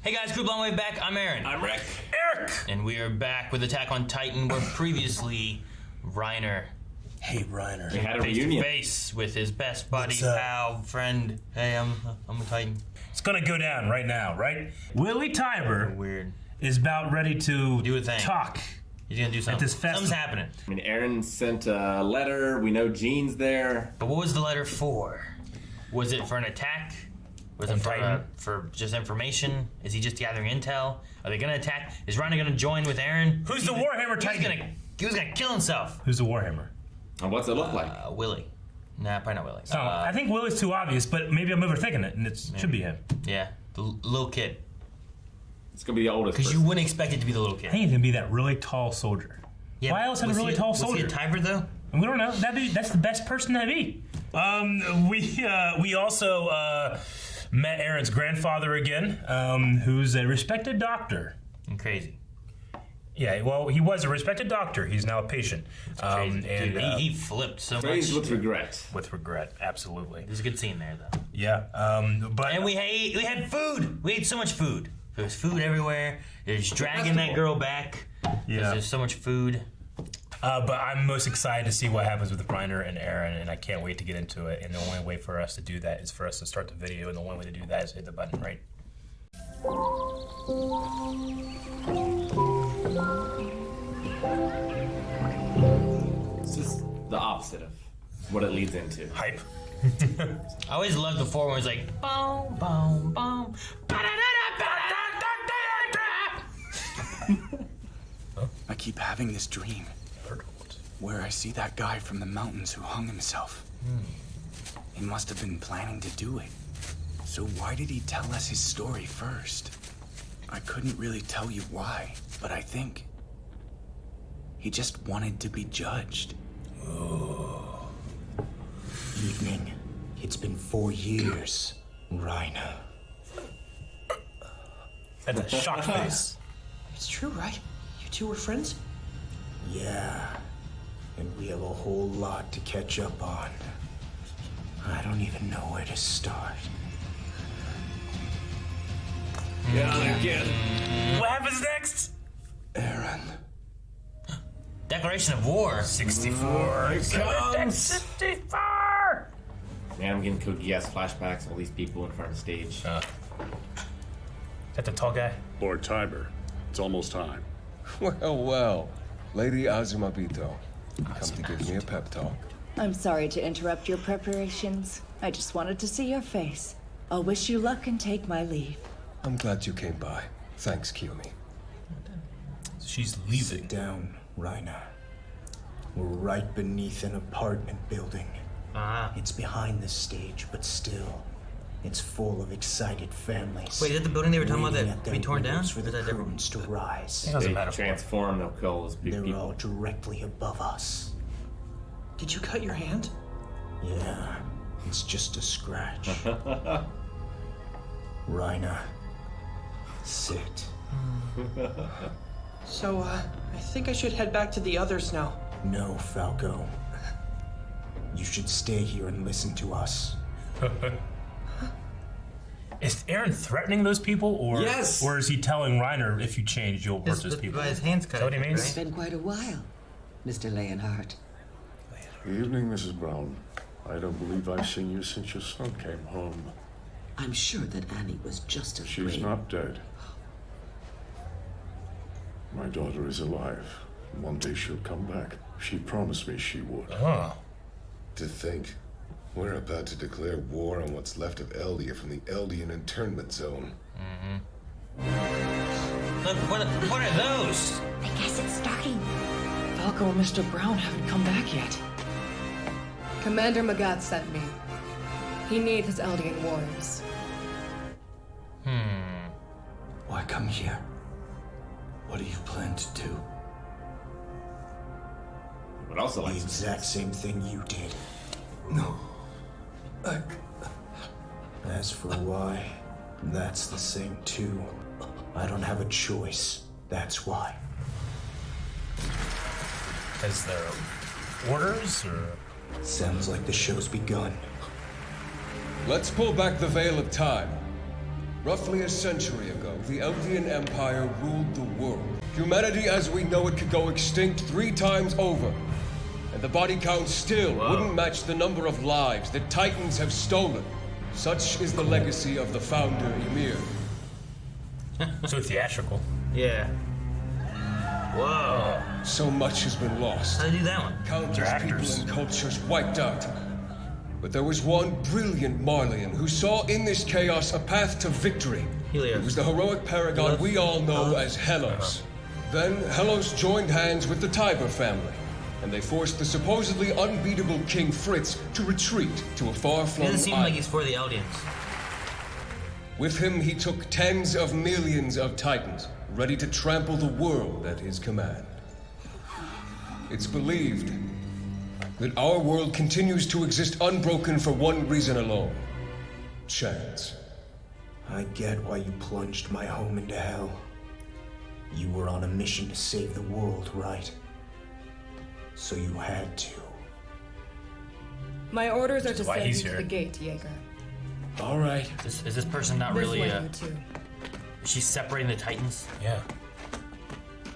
Hey guys, Group Long Way Back. I'm Aaron. I'm Rick. Eric! And we are back with Attack on Titan, where previously Reiner Hey, Reiner. We had a face reunion. to face with his best buddy, What's up? pal, friend. Hey, I'm a Titan. It's gonna go down right now, right? Willie Tiber Weird. is about ready to Do a thing. talk. He's gonna do something. this festival. Something's happening. I mean, Aaron sent a letter. We know Gene's there. But what was the letter for? Was it for an attack? Was On it Titan? for just information? Is he just gathering intel? Are they gonna attack? Is Reiner gonna join with Aaron? Who's the Warhammer Titan? He was gonna kill himself. Who's the Warhammer? And what's it look like? Willie. Nah, probably not Willie. Oh, I think Willie's too obvious, but maybe I'm overthinking it, and it should be him. Yeah, the little kid. It's gonna be the oldest. Because you person. wouldn't expect it to be the little kid. I think he's gonna be that really tall soldier. Yeah, Why else have a was really he tall Was he soldier? a Tiber though? We don't know. That's the best person to be. We also met Aaron's grandfather again, who's a respected doctor. And crazy. Yeah, well, he was a respected doctor. He's now a patient. Crazy. And Dude, he flipped so Praise much. with regret. with regret, absolutely. There's a good scene there though. Yeah, but And we had food. We ate so much food. There was food everywhere. There's dragging that girl back. Yeah. There's so much food. but I'm most excited to see what happens with Reiner and Aaron, and I can't wait to get into it. And the only way for us to do that is for us to start the video, and the only way to do that is hit the button right. This is the opposite of what it leads into. Hype. I always loved before when it was like boom, boom, boom. I keep having this dream where I see that guy from the mountains who hung himself. He must have been planning to do it. So why did he tell us his story first? I couldn't really tell you why, but I think he just wanted to be judged. Evening. It's been 4 years, Reiner. That's a shocked face. It's true, right? You two were friends? Yeah. And we have a whole lot to catch up on. I don't even know where to start. Get on there, kid. What happens next? Aaron. Declaration of War. 64. 64. Man, I'm getting Code Geass flashbacks. All these people in front of the stage. Is that the tall guy? Lord Tiber, it's almost time. Well, well. Lady Azumabito, come to give me a pep talk. I'm sorry to interrupt your preparations. I just wanted to see your face. I'll wish you luck and take my leave. I'm glad you came by. Thanks, Kiyomi. She's Sit leaving. down, Reiner. We're right beneath an apartment building. It's behind the stage, but still, it's full of excited families. Wait, is that the building they were talking about waiting that at their be torn down? windows for Or the is that different? curtains to rise. It doesn't They matter for transform, they'll kill those big They're people. all directly above us. Did you cut your hand? Yeah, it's just a scratch. Reiner, sit. So, I think I should head back to the others now. No, Falco. You should stay here and listen to us. Is Aaron threatening those people, or Yes! or is he telling Reiner, if you change, you'll hurt those people? His hands cut. Is that what he means? It's been quite a while, Mr. Leonhardt. Good evening, Mrs. Brown. I don't believe I've seen you since your son came home. I'm sure that Annie was just as She's not dead. My daughter is alive. One day she'll come back. She promised me she would. Oh. To think, we're about to declare war on what's left of Eldia from the Eldian internment zone. Look, what are those? I guess it's starting. Falco and Mr. Brown haven't come back yet. Commander Magat sent me. He needs his Eldian warriors. Why come here? What do you plan to do? But also The like exact same thing you did. No. As for why, that's the same too. I don't have a choice. That's why. Is there orders, or? Sounds like the show's begun. Let's pull back the veil of time. Roughly a century ago, the Eldian Empire ruled the world. Humanity as we know it could go extinct 3 times over. And the body count still wouldn't match the number of lives that Titans have stolen. Such is the legacy of the founder, Ymir. So theatrical. Yeah. Whoa. So much has been lost. How do you do that one? Countless people and cultures wiped out. But there was one brilliant Marleyan who saw in this chaos a path to victory. It was the heroic paragon we all know as Helos. Then Helos joined hands with the Tiber family, and they forced the supposedly unbeatable King Fritz to retreat to a far-flung It doesn't seem island. like he's for the Eldians. With him, he took tens of millions of Titans, ready to trample the world at his command. It's believed that our world continues to exist unbroken for one reason alone: chance. I get why you plunged my home into hell. You were on a mission to save the world, right? So you had to. My orders are to why send he's you to here. the gate, Jaeger. All right. Is this person not This really? way, you two. She's separating the Titans. Yeah.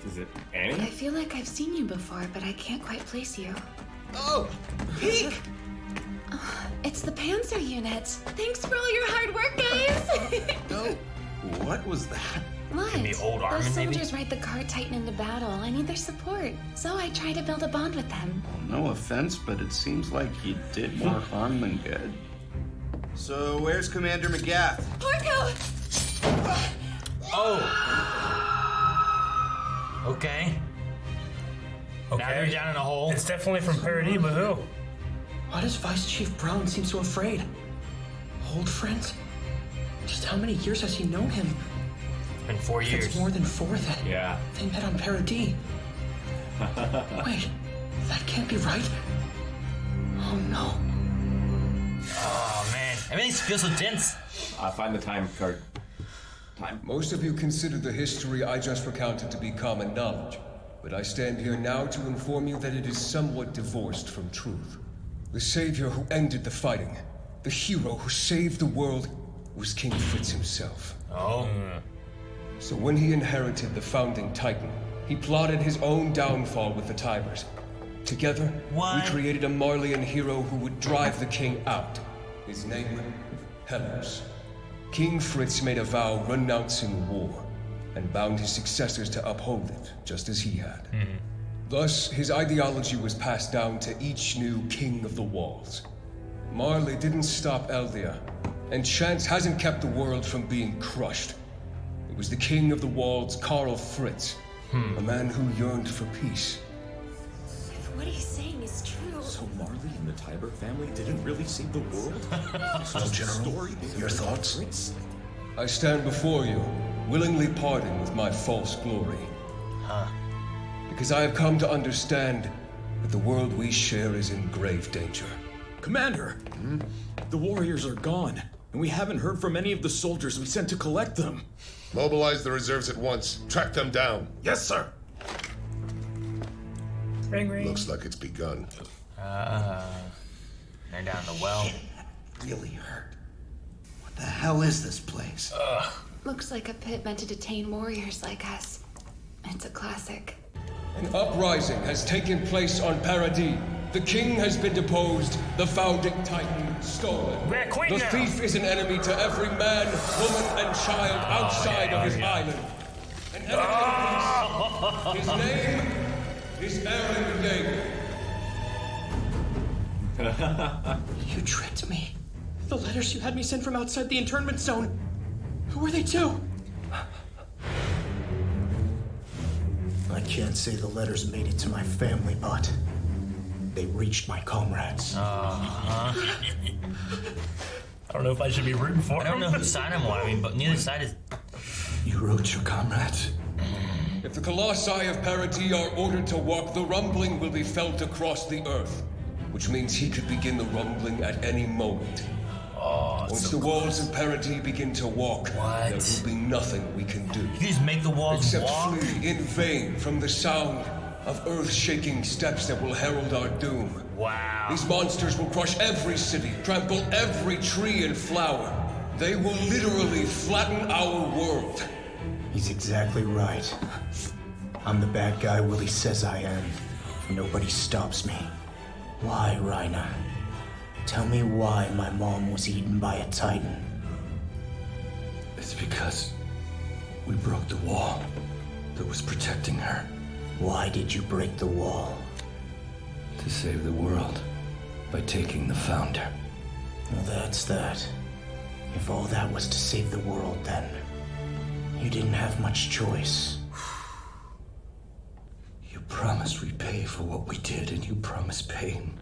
Is it I Annie? feel like I've seen you before, but I can't quite place you. Oh, peek! It's the Panzer unit. Thanks for all your hard work, guys. Oh, what was that? What? Could be old Armin, Those maybe? soldiers ride the cart Titan into battle. I need their support, so I try to build a bond with them. No offense, but it seems like you did more harm than good. So, where's Commander McGath? Porco! Oh. Okay. Now you're down in a hole. It's definitely from Parody, but who? Why does Vice Chief Brown seem so afraid? Old friends? Just how many years has he known him? It's been 4 If years. it's more than 4, then Yeah. they met on Paradis. Wait, that can't be right. Oh no. Oh man, everything feels so tense. Find the time card. Time. Most of you consider the history I just recounted to be common knowledge, but I stand here now to inform you that it is somewhat divorced from truth. The savior who ended the fighting, the hero who saved the world, was King Fritz himself. Oh. So when he inherited the founding Titan, he plotted his own downfall with the Tibers. Together, we created a Marleyan hero who would drive the king out. His name, Helos. King Fritz made a vow renouncing war, and bound his successors to uphold it, just as he had. Thus, his ideology was passed down to each new King of the Walls. Marley didn't stop Eldia, and chance hasn't kept the world from being crushed. It was the King of the Walls, Karl Fritz, a man who yearned for peace. If what he's saying is true. So Marley and the Tiber family didn't really save the world? So, General, your thoughts? I stand before you, willingly parting with my false glory. Because I have come to understand that the world we share is in grave danger. Commander! The warriors are gone, and we haven't heard from any of the soldiers we sent to collect them. Mobilize the reserves at once. Track them down. Yes, sir! Ring, ring. Looks like it's begun. They're down the well. Really hurt. What the hell is this place? Looks like a pit meant to detain warriors like us. It's a classic. An uprising has taken place on Paradis. The king has been deposed, the founding Titan stolen. We're quit The now. thief is an enemy to every man, woman, and child outside of his island. An enemy of peace. His name is Eren Yeager. You tricked me. The letters you had me send from outside the internment zone. Who were they to? I can't say the letters made it to my family, but they reached my comrades. I don't know if I should be rooting for I don't know whose side I'm on. I mean, but neither side is. You wrote your comrades? If the Colossi of Paradis are ordered to walk, the rumbling will be felt across the earth, which means he could begin the rumbling at any moment. Once the walls of Paradis begin to walk, there will be nothing we can do. You just make the walls except walk? flee in vain from the sound of earth-shaking steps that will herald our doom. Wow. These monsters will crush every city, trample every tree and flower. They will literally flatten our world. He's exactly right. I'm the bad guy Willie says I am. Nobody stops me. Why, Reiner? Tell me why my mom was eaten by a Titan. It's because we broke the wall that was protecting her. Why did you break the wall? To save the world by taking the Founder. Well, that's that. If all that was to save the world, then you didn't have much choice. You promised we'd pay for what we did, and you promised pain.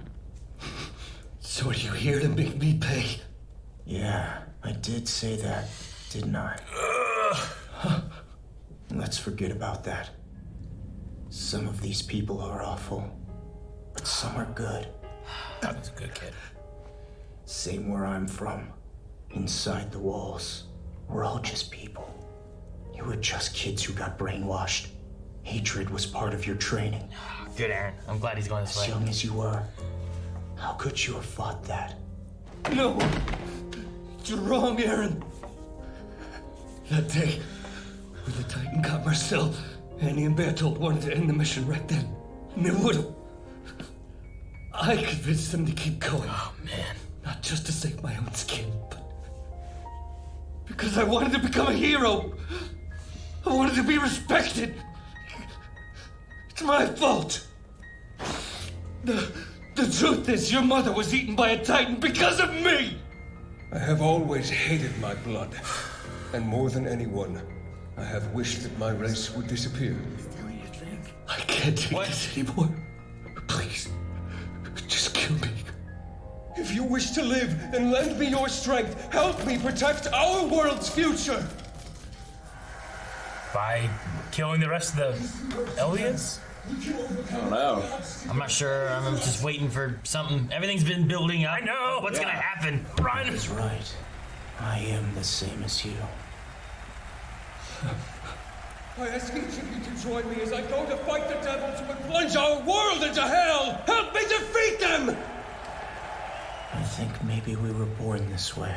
So are you here to make me pay? Yeah, I did say that, didn't I? Let's forget about that. Some of these people are awful, but some are good. That was a good kid. Same where I'm from. Inside the walls, we're all just people. You were just kids who got brainwashed. Hatred was part of your training. Good, Aaron. I'm glad he's going this way. As young as you were, how could you have fought that? No! You're wrong, Aaron. That day, when the Titan got Marcel, Annie and Bertolt wanted to end the mission right then. And they would've. I convinced them to keep going. Oh, man. Not just to save my own skin, but because I wanted to become a hero. I wanted to be respected. It's my fault. The truth is, your mother was eaten by a Titan because of me! I have always hated my blood. And more than anyone, I have wished that my race would disappear. I can't take this anymore. Please, just kill me. If you wish to live, then lend me your strength. Help me protect our world's future. By killing the rest of the aliens? I don't know. I'm not sure. I'm just waiting for something. Everything's been building up. I know. What's gonna happen? Ryan is right. I am the same as you. I ask each of you to join me as I go to fight the devils who would plunge our world into hell! Help me defeat them! I think maybe we were born this way.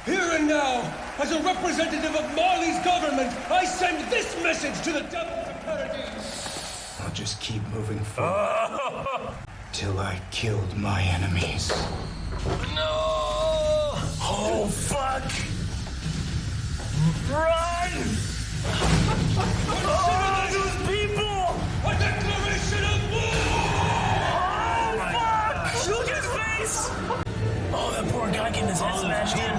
Here and now, as a representative of Marley's government, I send this message to the devils of Paradise. I'll just keep moving forward. Till I killed my enemies. No! Oh, fuck! Run! Oh, those people! A declaration of war! Oh, fuck! Look at his face! Oh, that poor guy getting his head smashed in.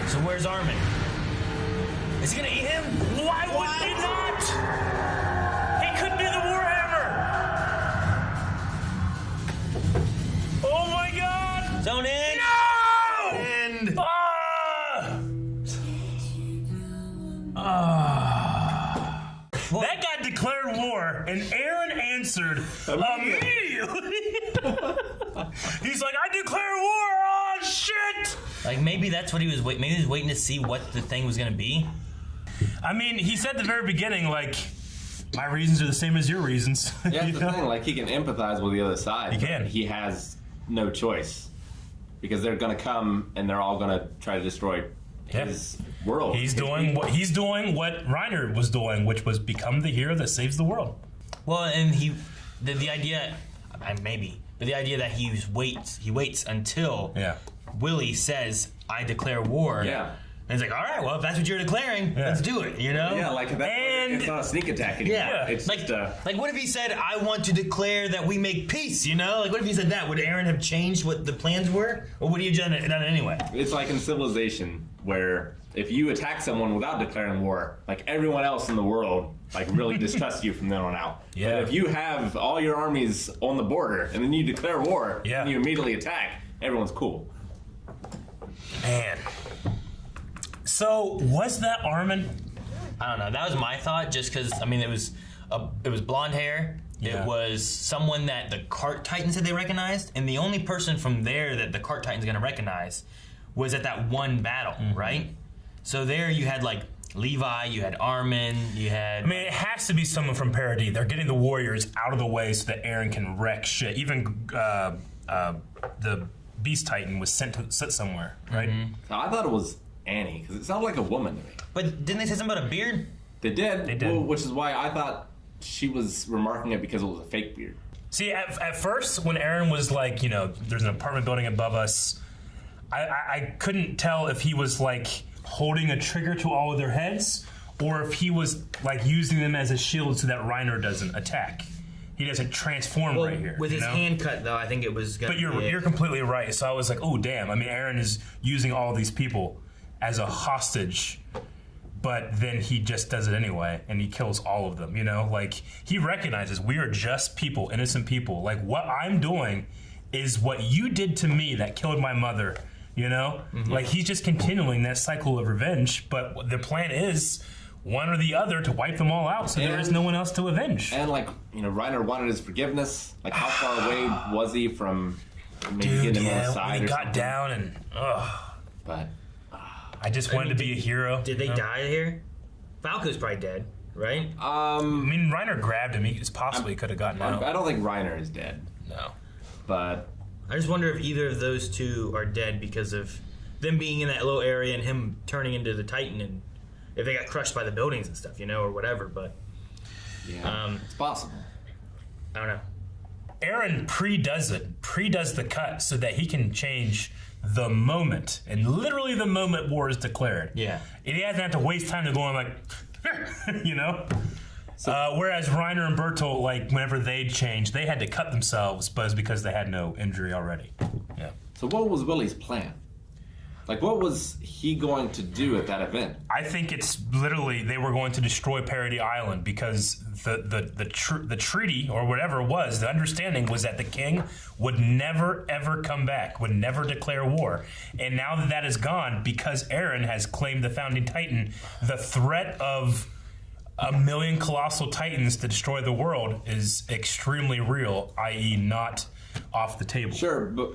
So where's Armin? Is he gonna eat him? Why would he not? He could be the Warhammer! Oh my god! Zone in! No! And... That guy declared war, and Aaron answered immediately. He's like, I declare war! Oh, shit! Like, maybe that's what he was waiting. Maybe he was waiting to see what the thing was gonna be. I mean, he said at the very beginning, like, my reasons are the same as your reasons. Yeah, that's the thing. Like, he can empathize with the other side. He can. He has no choice. Because they're gonna come and they're all gonna try to destroy his world. He's doing what Reiner was doing, which was become the hero that saves the world. Well, and the idea, maybe, but the idea that he waits until Willie says, "I declare war." Yeah. And it's like, all right, well, if that's what you're declaring, let's do it, you know? Yeah, like that. It's not a sneak attack anymore. Yeah, It's like what if he said, I want to declare that we make peace, you know? Like, what if he said that? Would Aaron have changed what the plans were? Or would he have done it anyway? It's like in Civilization, where if you attack someone without declaring war, like everyone else in the world, like really distrusts you from then on out. Yeah. But if you have all your armies on the border and then you declare war and you immediately attack, everyone's cool. Man. So, was that Armin? I don't know. That was my thought, just because, I mean, it was blonde hair. Yeah. It was someone that the Cart Titan said they recognized, and the only person from there that the Cart Titan's going to recognize was at that one battle, right? So there you had, like, Levi, you had Armin, you had... I mean, it has to be someone from Paradis. They're getting the warriors out of the way so that Aaron can wreck shit. Even the Beast Titan was sent to sit somewhere, right? So I thought it was Annie because it sounded like a woman to me. But didn't they say something about a beard? They did. They did. Well, which is why I thought she was remarking it because it was a fake beard. See, at first, when Aaron was like, you know, there's an apartment building above us, I couldn't tell if he was like holding a trigger to all of their heads or if he was like using them as a shield so that Reiner doesn't attack. He doesn't transform right here. With his hand cut, though, I think it was. But you're completely right. So I was like, oh damn. I mean, Aaron is using all these people as a hostage, but then he just does it anyway, and he kills all of them. You know, like he recognizes we are just people, innocent people. Like what I'm doing is what you did to me that killed my mother. You know, like he's just continuing that cycle of revenge. But the plan is one or the other to wipe them all out, so there is no one else to avenge. And like, you know, Reiner wanted his forgiveness. Like, how far away was he from maybe getting him on the side? When he or got something? down and but I just wanted to be a hero. Did they die here? Falco's probably dead, right? I mean, Reiner grabbed him. He possibly could have gotten out. I don't think Reiner is dead. No. But I just wonder if either of those two are dead because of them being in that little area and him turning into the Titan, and if they got crushed by the buildings and stuff, you know, or whatever. But yeah, it's possible. I don't know. Aaron pre-does the cut so that he can change the moment, and literally the moment war is declared. Yeah. And he doesn't have to waste time to go on like, you know? Whereas Reiner and Bertolt, like, whenever they changed, they had to cut themselves, but it's because they had no injury already. Yeah. So what was Willie's plan? Like, what was he going to do at that event? I think it's literally they were going to destroy Parody Island because the treaty or whatever it was, the understanding was that the king would never ever come back, would never declare war. And now that that is gone, because Aaron has claimed the Founding Titan, the threat of 1 million colossal titans to destroy the world is extremely real, i.e. not off the table. Sure, but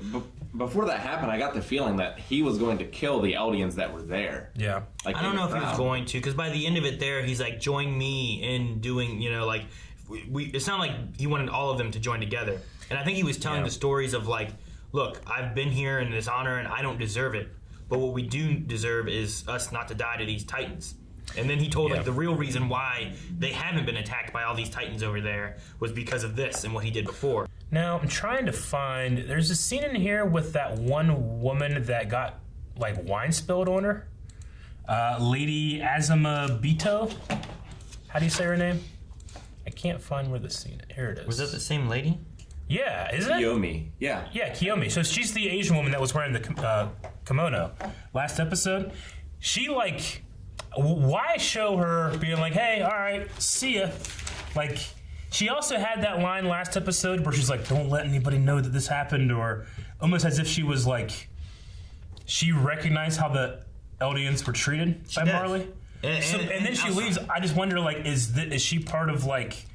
before that happened, I got the feeling that he was going to kill the Eldians that were there. Yeah. Like I don't know if he was going to, because by the end of it there, he's like, join me in doing, you know, like, it sounded like he wanted all of them to join together. And I think he was telling the stories of like, look, I've been here in this honor and I don't deserve it. But what we do deserve is us not to die to these titans. And then he told like the real reason why they haven't been attacked by all these titans over there was because of this and what he did before. Now I'm trying to find. There's a scene in here with that one woman that got like wine spilled on her, Lady Azuma Bito. How do you say her name? I can't find where the scene. Here it is. Was that the same lady? Yeah, isn't it? Kiyomi. Yeah. Yeah, Kiyomi. So she's the Asian woman that was wearing the kimono last episode. She like. Why show her being like, hey, all right, see ya? Like, she also had that line last episode where she's like, don't let anybody know that this happened, or almost as if she was like, she recognized how the Eldians were treated by Marley. And then she leaves. I just wonder, like, is she part of like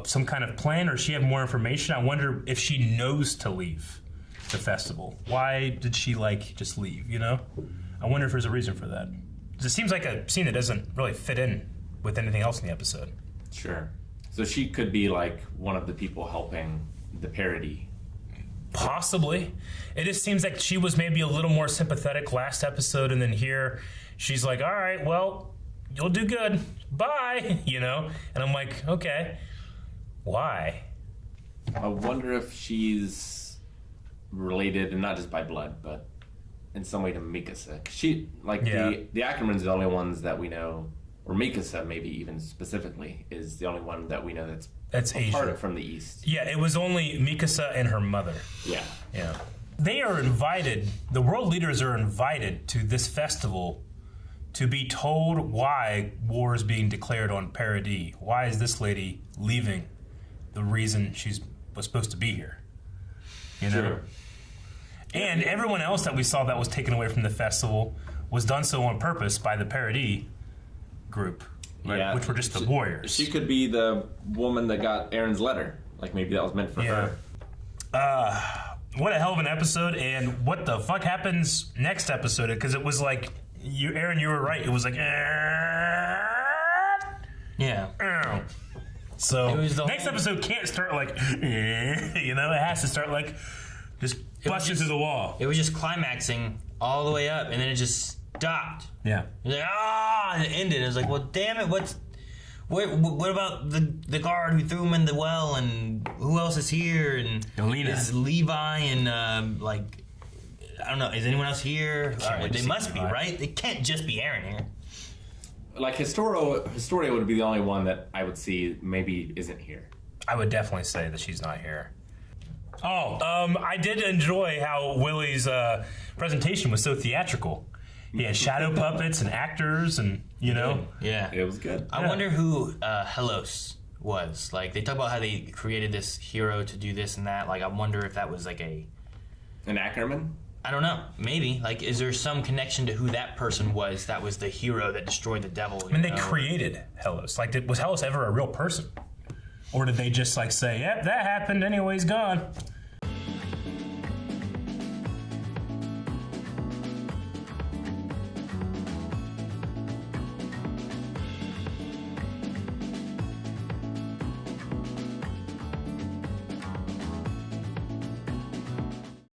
some kind of plan, or does she have more information? I wonder if she knows to leave the festival. Why did she like just leave? You know, I wonder if there's a reason for that. It seems like a scene that doesn't really fit in with anything else in the episode. Sure. So she could be like one of the people helping the parody. Possibly. It just seems like she was maybe a little more sympathetic last episode, and then here she's like, all right, well, you'll do good. Bye. You know? And I'm like, okay. Why? I wonder if she's related, and not just by blood, but in some way to Mikasa. She, like, the Ackermans are the only ones that we know, or Mikasa maybe even specifically, is the only one that we know that's Asian. From the East. Yeah, it was only Mikasa and her mother. Yeah. Yeah. They are invited, the world leaders are invited to this festival to be told why war is being declared on Paradis. Why is this lady leaving the reason she was supposed to be here? You know? Sure. And everyone else that we saw that was taken away from the festival was done so on purpose by the Paradis group, right? Which were just the warriors. She could be the woman that got Aaron's letter. Like, maybe that was meant for her. What a hell of an episode, and what the fuck happens next episode? Because it was like, Aaron, you were right. It was like, yeah. So next episode can't start like, you know, it has to start like, Just busted through the wall. It was just climaxing all the way up, and then it just stopped. Yeah. You're like, and it ended. It was like, well, damn it, what about the guard who threw him in the well, and who else is here? And Yelena. Is Levi and like, I don't know, is anyone else here? They must be, right? They can't just be Aaron here. Like Historia would be the only one that I would see maybe isn't here. I would definitely say that she's not here. Oh, I did enjoy how Willie's presentation was so theatrical. He had shadow puppets and actors, and you know, yeah, it was good. I wonder who Helos was. Like, they talk about how they created this hero to do this and that. Like, I wonder if that was like an Ackerman. I don't know. Maybe. Like, is there some connection to who that person was that was the hero that destroyed the devil? I mean, they created Helos. Like, was Helos ever a real person? Or did they just, like, say, yep, that happened, anyway, he's gone?